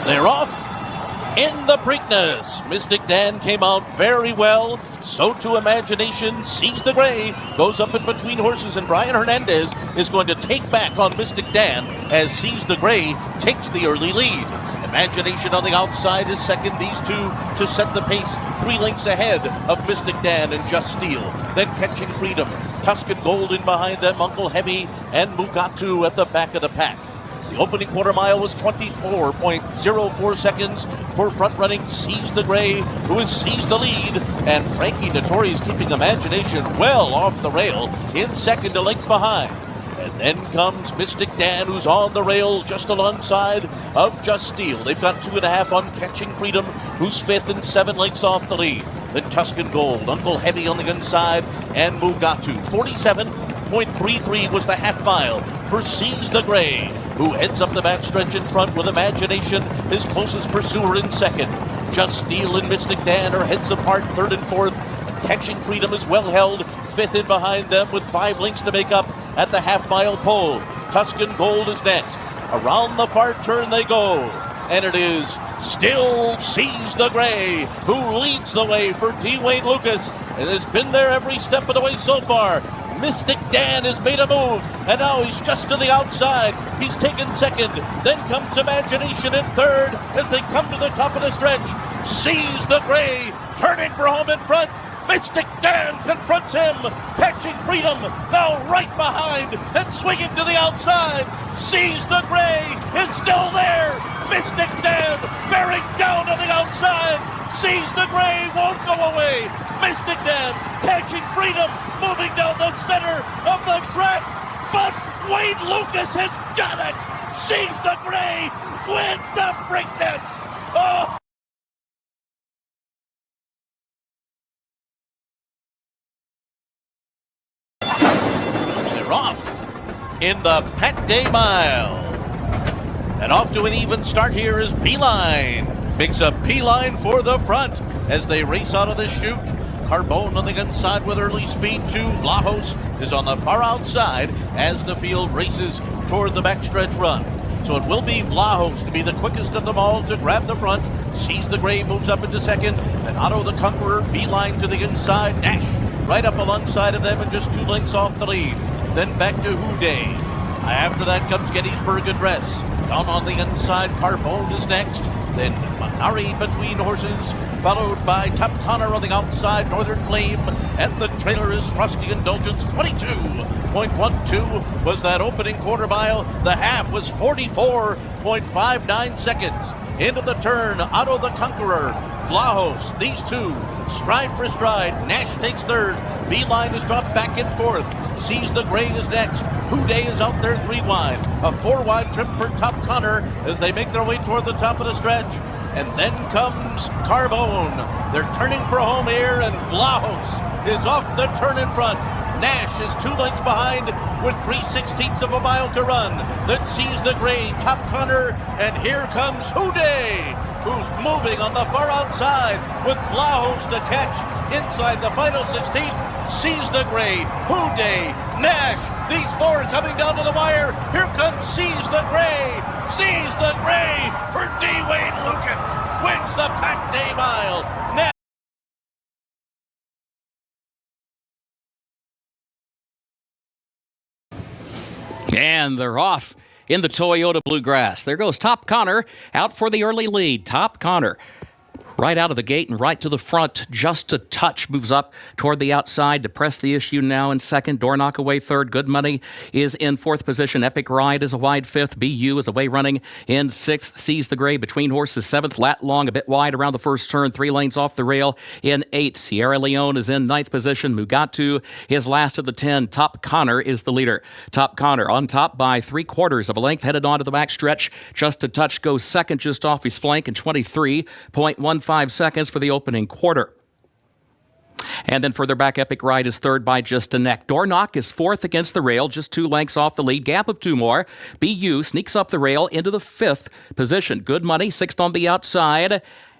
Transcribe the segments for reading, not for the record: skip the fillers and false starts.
They're off in the Preakness. Mystic Dan came out very well. So to Imagination, sees the gray, goes up in between horses, and Brian Hernandez is going to take back on Mystic Dan as Sees the Gray takes the early lead. Imagination on the outside is second. These two to set the pace, 3 lengths ahead of Mystic Dan and Just Steel. Then Catching Freedom, Tuscan Gold in behind them, Uncle Heavy and Mugatu at the back of the pack. The opening quarter mile was 24.04 seconds for front-running Sees the Gray, who has seized the lead, and Frankie Notori's keeping Imagination well off the rail in second, a length behind. And then comes Mystic Dan, who's on the rail just alongside of Just Steel. They've got 2.5 on Catching Freedom, who's fifth and 7 lengths off the lead. Then Tuscan Gold, Uncle Heavy on the inside, and Mugatu. 47.33 was the half mile for Sees the Gray, who heads up the backstretch in front with Imagination, his closest pursuer, in second. Just Steel and Mystic Dan are heads apart, third and fourth. Catching Freedom is well held, fifth in behind them with 5 lengths to make up at the half-mile pole. Tuscan Gold is next. Around the far turn they go, and it is still Sees the Gray who leads the way for D. Wayne Lucas and has been there every step of the way so far. Mystic Dan has made a move, and now he's just to the outside. He's taken second. Then comes Imagination in third as they come to the top of the stretch. Sees the Gray turning for home in front. Mystic Dan confronts him. Catching Freedom now right behind and swinging to the outside. Sees the Gray is still there. Mystic Dan bearing down on the outside. Sees the Gray won't go away. Mystic Dan Catching Freedom moving down the center of the track. But Wayne Lucas has done it. Sees the Gray wins the Preakness. Oh! They're off in the Pat Day Mile. And off to an even start here is Beeline. Makes a beeline for the front as they race out of the chute. Carbone on the inside with early speed too. Vlahos is on the far outside as the field races toward the backstretch run. So it will be Vlahos to be the quickest of them all to grab the front. Sees the Gray moves up into second. And Otto the Conqueror, Beeline to the inside. Nash right up alongside of them and just 2 lengths off the lead. Then back to Houday. After that comes Gettysburg Address. Down on the inside, Carbone is next. Then Manari between horses, followed by Top Connor on the outside, Northern Flame, and the trailer is Frosty Indulgence. 22.12 was that opening quarter mile. The half was 44.59 seconds. Into the turn, Otto the Conqueror, Vlahos, these two, stride for stride. Nash takes third. Beeline is dropped back in fourth. Sees the Gray is next. Houday is out there 3 wide. A 4 wide trip for Top Connor as they make their way toward the top of the stretch. And then comes Carbone. They're turning for home here, and Vlahos is off the turn in front. Nash is 2 lengths behind with 3/16 of a mile to run. Then Sees the Gray, Top Connor, and here comes Houday, who's moving on the far outside with Vlahos to catch inside the final 16th. Sees the Gray, Houday, Nash, these 4 coming down to the wire. Here comes Sees the Gray. Sees the Gray for D. Wayne Lucas. Wins the Pat Day Mile. Nash. And they're off in the Toyota Bluegrass. There goes Top Connor out for the early lead. Top Connor right out of the gate and right to the front. Just a touch moves up toward the outside to press the issue now in second. Door Knock away third. Good Money is in fourth position. Epic Ride is a wide fifth. BU is away running in sixth. Seize the Gray between horses seventh. Lat Long a bit wide around the first turn. 3 lanes off the rail in eighth. Sierra Leone is in ninth position. Mugatu is last of the 10. Top Connor is the leader. Top Connor on top by 3/4 of a length. Headed on to the back stretch. Just a touch goes second just off his flank in 23.15 seconds for the opening quarter. And then further back, Epic Ride is third by just a neck. Door Knock is fourth against the rail, just 2 lengths off the lead. Gap of 2 more. BU sneaks up the rail into the fifth position. Good Money, sixth on the outside,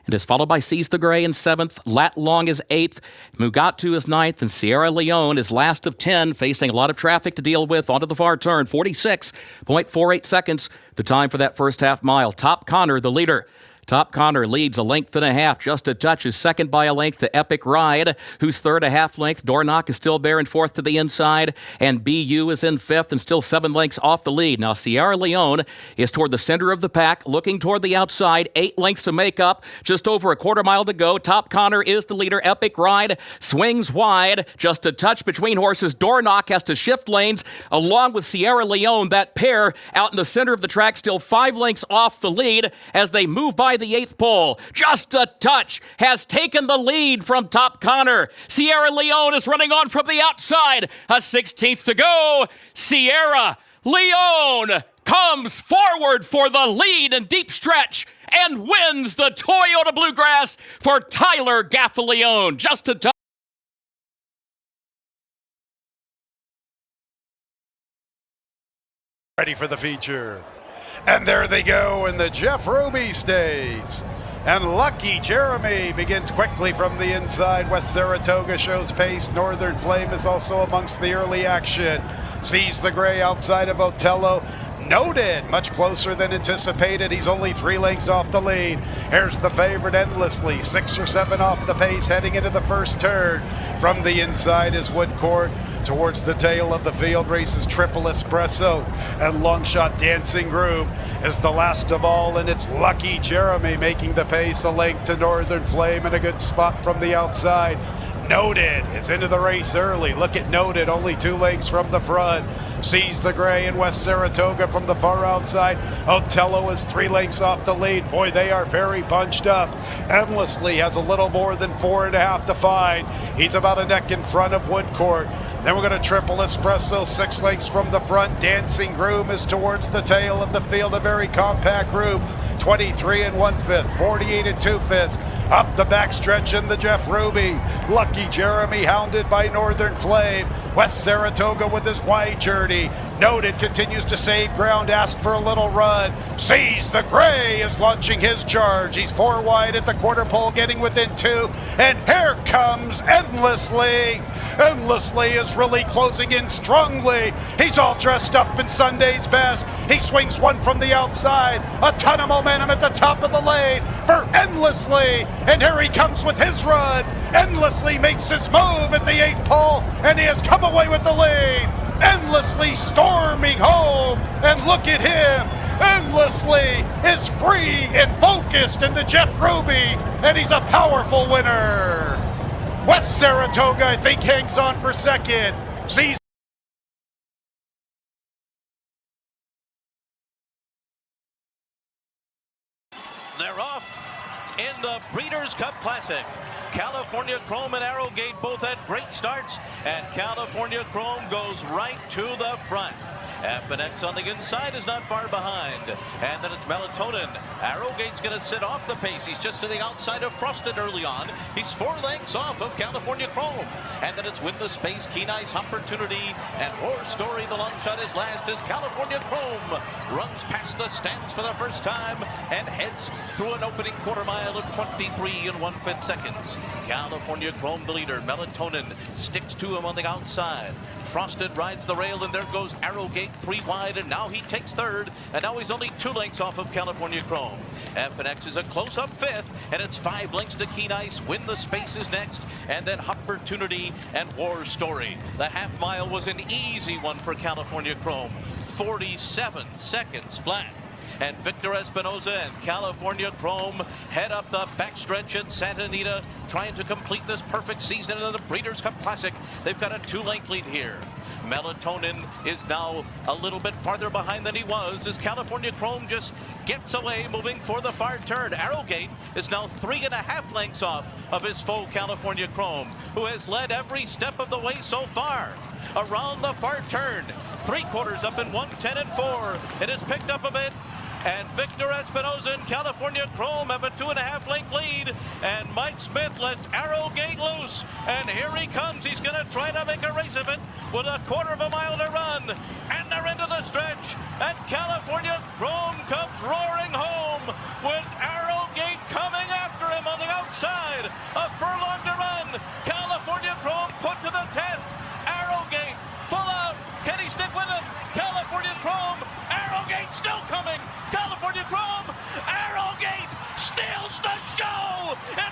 and is followed by Seize the Gray in seventh. Lat Long is eighth. Mugatu is ninth, and Sierra Leone is last of 10, facing a lot of traffic to deal with onto the far turn. 46.48 seconds, the time for that first half mile. Top Connor, the leader. Top Connor leads a length and a half. Just a touch is second by a length to Epic Ride, who's third a half length. Door Knock is still there in fourth to the inside, and BU is in fifth and still 7 lengths off the lead. Now Sierra Leone is toward the center of the pack, looking toward the outside. 8 lengths to make up, just over a quarter mile to go. Top Connor is the leader. Epic Ride swings wide, just a touch between horses. Door Knock has to shift lanes along with Sierra Leone. That pair out in the center of the track, still 5 lengths off the lead as they move by the 8th pole. Just a touch has taken the lead from Top Connor. Sierra Leone is running on from the outside. A 16th to go. Sierra Leone comes forward for the lead and deep stretch and wins the Toyota Bluegrass for Tyler Gaffalione. Just a touch. Ready for the feature. And there they go in the Jeff Ruby Stakes. And Lucky Jeremy begins quickly from the inside. West Saratoga shows pace. Northern Flame is also amongst the early action. Seize the Gray outside of Otello. Noted, much closer than anticipated. He's only 3 lengths off the lead. Here's the favorite Endlessly, 6 or 7 off the pace heading into the first turn. From the inside is Woodcourt. Towards the tail of the field races Triple Espresso, and Longshot Dancing Groove is the last of all, and it's Lucky Jeremy making the pace, a length to Northern Flame and a good spot from the outside. Noted is into the race early. Look at Noted, only 2 lengths from the front. Seize the Gray in West Saratoga from the far outside. Otello is 3 lengths off the lead. Boy, they are very bunched up. Endlessly has a little more than 4.5 to find. He's about a neck in front of Woodcourt. Then we're going to Triple Espresso, 6 lengths from the front. Dancing Groom is towards the tail of the field, a very compact group. 23 1/5, 48 2/5. Up the backstretch in the Jeff Ruby. Lucky Jeremy hounded by Northern Flame. West Saratoga with his wide journey. Noted continues to save ground, ask for a little run. Seize the Gray is launching his charge. He's 4 wide at the quarter pole, getting within 2. And here comes Endlessly. Endlessly is really closing in strongly. He's all dressed up in Sunday's best. He swings one from the outside. A ton of momentum at the top of the lane for Endlessly. And here he comes with his run. Endlessly makes his move at the 8th pole, and he has come away with the lead. Endlessly storming home, and look at him. Endlessly is free and focused in the Jeff Ruby, and he's a powerful winner. West Saratoga, I think, hangs on for second. Sees They're off in the Breeders' Cup Classic. California Chrome and Arrogate both had great starts, and California Chrome goes right to the front. FNX on the inside is not far behind. And then it's Melatonin. Arrogate's going to sit off the pace. He's just to the outside of Frosted early on. He's 4 lengths off of California Chrome. And then it's Win the Space, Keen Eyes Opportunity, and War Story. The long shot is last as California Chrome runs past the stands for the first time and heads through an opening quarter mile of 23 1/5 seconds. California Chrome the leader. Melatonin sticks to him on the outside. Frosted rides the rail, and there goes Arrogate 3 wide, and now he takes third, and now he's only 2 lengths off of California Chrome. FNX is a close-up 5th, and it's 5 lengths to Keen Ice. Win the Space is next, and then Opportunity and War Story. The half mile was an easy one for California Chrome. 47 seconds flat. And Victor Espinoza and California Chrome head up the backstretch at Santa Anita, trying to complete this perfect season in the Breeders' Cup Classic. They've got a 2-length lead here. Melatonin is now a little bit farther behind than he was as California Chrome just gets away, moving for the far turn. Arrogate is now 3.5 lengths off of his foe California Chrome, who has led every step of the way so far. Around the far turn, 3/4 up in 1:10 and 4. It has picked up a bit. And Victor Espinoza and California Chrome have a 2.5 length lead. And Mike Smith lets Arrogate loose. And here he comes. He's going to try to make a race of it with a 1/4 mile to run. And they're into the stretch. And California Chrome comes roaring home with Arrogate coming after him on the outside. A furlong to run. California Chrome put to the test. Arrogate full out. Can he stick with it? California Chrome. Arrogate still coming. California Chrome. Arrogate steals the show in